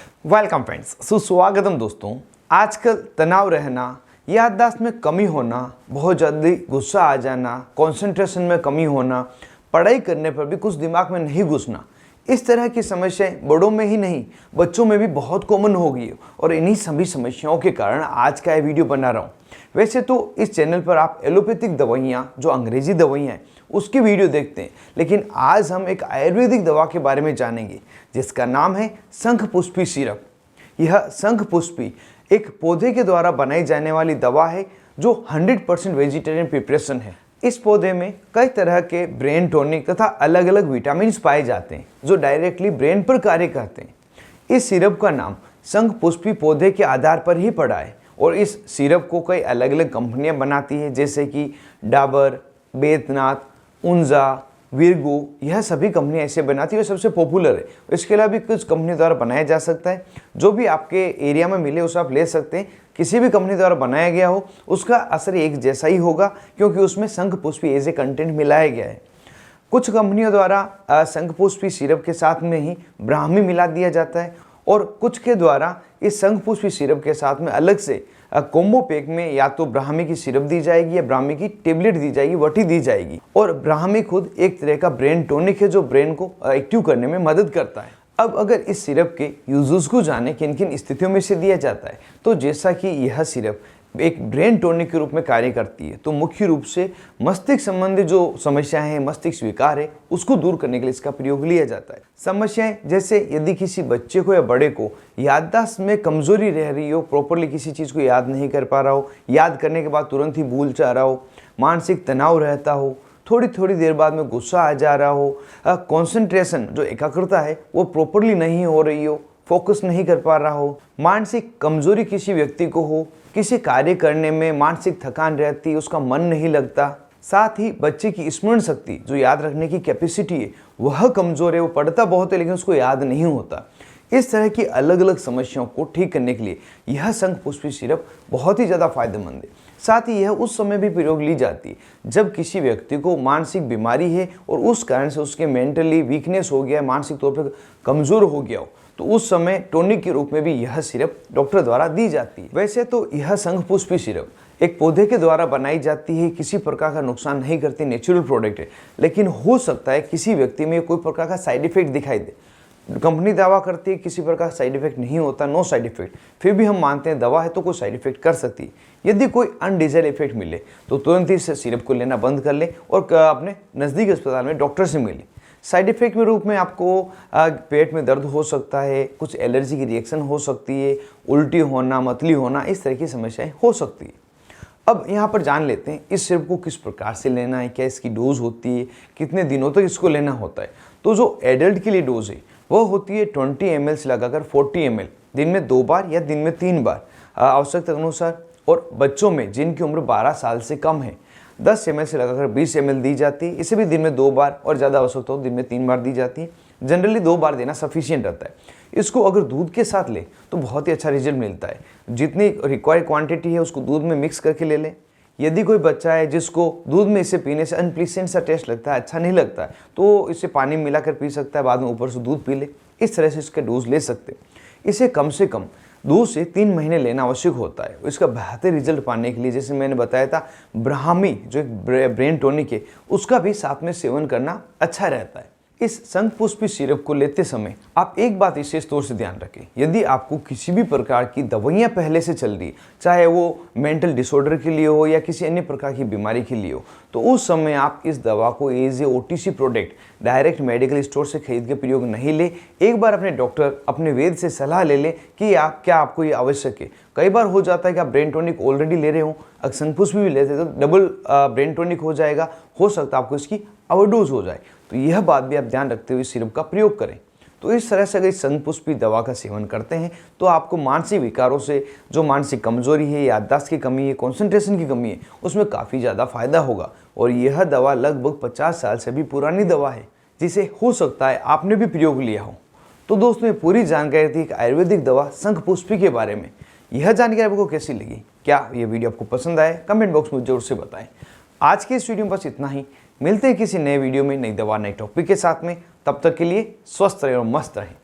Welcome friends, सुस्वागतम दोस्तों। आजकल तनाव रहना, याददाश्त में कमी होना, बहुत जल्दी गुस्सा आ जाना, कंसंट्रेशन में कमी होना, पढ़ाई करने पर भी कुछ दिमाग में नहीं घुसना, इस तरह की समस्याएं बड़ों में ही नहीं बच्चों में भी बहुत कॉमन हो गई है। और इन्हीं सभी समस्याओं के कारण आज का ये वीडियो बना रहा हूँ। वैसे तो इस चैनल पर आप एलोपैथिक दवाइयाँ, जो अंग्रेजी दवाइयाँ हैं, उसकी वीडियो देखते हैं, लेकिन आज हम एक आयुर्वेदिक दवा के बारे में जानेंगे जिसका नाम है शंखपुष्पी सिरप। यह शंखपुष्पी एक पौधे के द्वारा बनाई जाने वाली दवा है जो 100% वेजिटेरियन प्रिपरेशन है। इस पौधे में कई तरह के ब्रेन टॉनिक तथा अलग अलग विटामिन पाए जाते हैं जो डायरेक्टली ब्रेन पर कार्य करते हैं। इस सिरप का नाम शंखपुष्पी पौधे के आधार पर ही पड़ा है और इस सिरप को कई अलग अलग कंपनियां बनाती है, जैसे कि डाबर, बैद्यनाथ, उंजा, वीरगो, यह सभी कंपनियां ऐसे बनाती है और सबसे पॉपुलर है। इसके अलावा भी कुछ कंपनी द्वारा बनाया जा सकता है, जो भी आपके एरिया में मिले उसे आप ले सकते हैं। किसी भी कंपनी द्वारा बनाया गया हो उसका असर एक जैसा ही होगा, क्योंकि उसमें शंखपुष्पी एज ए कंटेंट मिलाया गया है। कुछ कंपनियों द्वारा शंखपुष्पी सिरप के साथ में ही ब्राह्मी मिला दिया जाता है और कुछ के द्वारा इस शंखपुष्पी सिरप के साथ में अलग से कॉम्बो पैक में या तो ब्राह्मी की सिरप दी जाएगी या ब्राह्मी की टेबलेट दी जाएगी, वटी दी जाएगी। और ब्राह्मी खुद एक तरह का ब्रेन टॉनिक है जो ब्रेन को एक्टिव करने में मदद करता है। अब अगर इस सिरप के यूजेस को जाने किन किन स्थितियों में से दिया जाता है, तो जैसा कि यह सिरप एक ब्रेन टॉनिक के रूप में कार्य करती है, तो मुख्य रूप से मस्तिष्क संबंधी जो समस्याएं हैं, मस्तिष्क विकार है, उसको दूर करने के लिए इसका प्रयोग लिया जाता है। समस्याएं जैसे यदि किसी बच्चे को या बड़े को याददाश्त में कमजोरी रह रही हो, प्रॉपरली किसी चीज़ को याद नहीं कर पा रहा हो, याद करने के बाद तुरंत ही भूल जा रहा हो, मानसिक तनाव रहता हो, थोड़ी थोड़ी देर बाद में गुस्सा आ जा रहा हो, कंसंट्रेशन जो एकाग्रता है वो प्रॉपरली नहीं हो रही हो, फोकस नहीं कर पा रहा हो, मानसिक कमजोरी किसी व्यक्ति को हो, किसी कार्य करने में मानसिक थकान रहती, उसका मन नहीं लगता, साथ ही बच्चे की स्मरण शक्ति जो याद रखने की कैपेसिटी है वह कमजोर है, वो पढ़ता बहुत है लेकिन उसको याद नहीं होता। इस तरह की अलग अलग समस्याओं को ठीक करने के लिए यह शंखपुष्पी सिरप बहुत ही ज़्यादा फायदेमंद है। साथ ही यह उस समय भी प्रयोग ली जाती है जब किसी व्यक्ति को मानसिक बीमारी है और उस कारण से उसके मेंटली वीकनेस हो गया है, मानसिक तौर पर कमज़ोर हो गया हो, तो उस समय टॉनिक के रूप में भी यह सिरप डॉक्टर द्वारा दी जाती है। वैसे तो यह शंखपुष्पी सिरप एक पौधे के द्वारा बनाई जाती है, किसी प्रकार का नुकसान नहीं करती, नेचुरल प्रोडक्ट है, लेकिन हो सकता है किसी व्यक्ति में कोई प्रकार का साइड इफेक्ट दिखाई दे। कंपनी दावा करती है किसी प्रकार का साइड इफेक्ट नहीं होता, नो साइड इफेक्ट, फिर भी हम मानते हैं दवा है तो कोई साइड इफेक्ट कर सकती है। यदि कोई अनडिजायर्ड इफेक्ट मिले तो तुरंत ही इस सिरप को लेना बंद कर ले और अपने नज़दीकी अस्पताल में डॉक्टर से मिले। साइड इफेक्ट के रूप में आपको पेट में दर्द हो सकता है, कुछ एलर्जी की रिएक्शन हो सकती है, उल्टी होना, मतली होना, इस तरह की समस्याएं हो सकती है। अब यहाँ पर जान लेते हैं इस सिरप को किस प्रकार से लेना है, क्या इसकी डोज होती है, कितने दिनों तक इसको लेना होता है। तो जो एडल्ट के लिए डोज है वह होती है 20 ml से लगाकर 40 ml, दिन में 2 बार या दिन में 3 बार आवश्यकता अनुसार। और बच्चों में जिनकी उम्र 12 साल से कम है 10 ml से लगाकर 20 ml दी जाती है। इसे भी दिन में 2 बार और ज़्यादा आवश्यकता हो दिन में 3 बार दी जाती है। जनरली 2 बार देना सफिशिएंट रहता है। इसको अगर दूध के साथ ले तो बहुत ही अच्छा रिजल्ट मिलता है। जितनी रिक्वायर्ड क्वांटिटी है उसको दूध में मिक्स करके ले लें। यदि कोई बच्चा है जिसको दूध में इसे पीने से अनप्लीसेंट सा टेस्ट लगता है, अच्छा नहीं लगता है, तो इसे पानी मिलाकर पी सकता है, बाद में ऊपर से दूध पी ले। इस तरह से इसका डोज ले सकते हैं। इसे कम से कम 2 से 3 महीने लेना आवश्यक होता है। इसका बेहतर रिजल्ट पाने के लिए, जैसे मैंने बताया था, ब्राह्मी जो एक ब्रेन टॉनिक है उसका भी साथ में सेवन करना अच्छा रहता है। इस शंखपुष्पी सिरप को लेते समय आप एक बात विशेष तौर से ध्यान रखें, यदि आपको किसी भी प्रकार की दवाइयाँ पहले से चल रही, चाहे वो मेंटल डिसऑर्डर के लिए हो या किसी अन्य प्रकार की बीमारी के लिए हो, तो उस समय आप इस दवा को as a OTC product direct medical store से खरीद के प्रयोग नहीं ले। एक बार अपने डॉक्टर, अपने वैद्य से सलाह ले लें कि क्या आपको ये आवश्यक है। कई बार हो जाता है कि आप ब्रेन टॉनिक ऑलरेडी ले रहे हो, अगर शंखपुष्पी भी लेते तो डबल ब्रेन टॉनिक हो जाएगा, हो सकता है आपको इसकी ओवरडोज हो जाए। तो यह बात भी आप ध्यान रखते हुए सिरप का प्रयोग करें। तो इस तरह से अगर शंखपुष्पी दवा का सेवन करते हैं तो आपको मानसिक विकारों से, जो मानसिक कमजोरी है, याददाश्त की कमी है, कंसंट्रेशन की कमी है, उसमें काफ़ी ज़्यादा फायदा होगा। और यह दवा लगभग 50 साल से भी पुरानी दवा है, जिसे हो सकता है आपने भी प्रयोग लिया हो। तो दोस्तों, ये पूरी जानकारी थी एक आयुर्वेदिक दवा शंखपुष्पी के बारे में। यह जानकारी आपको कैसी लगी? क्या ये वीडियो आपको पसंद आए? कमेंट बॉक्स में जरूर से बताएं। आज के इस वीडियो में बस इतना ही। मिलते हैं किसी नए वीडियो में, नई दवा, नए टॉपिक के साथ में। तब तक के लिए स्वस्थ रहें और मस्त रहें।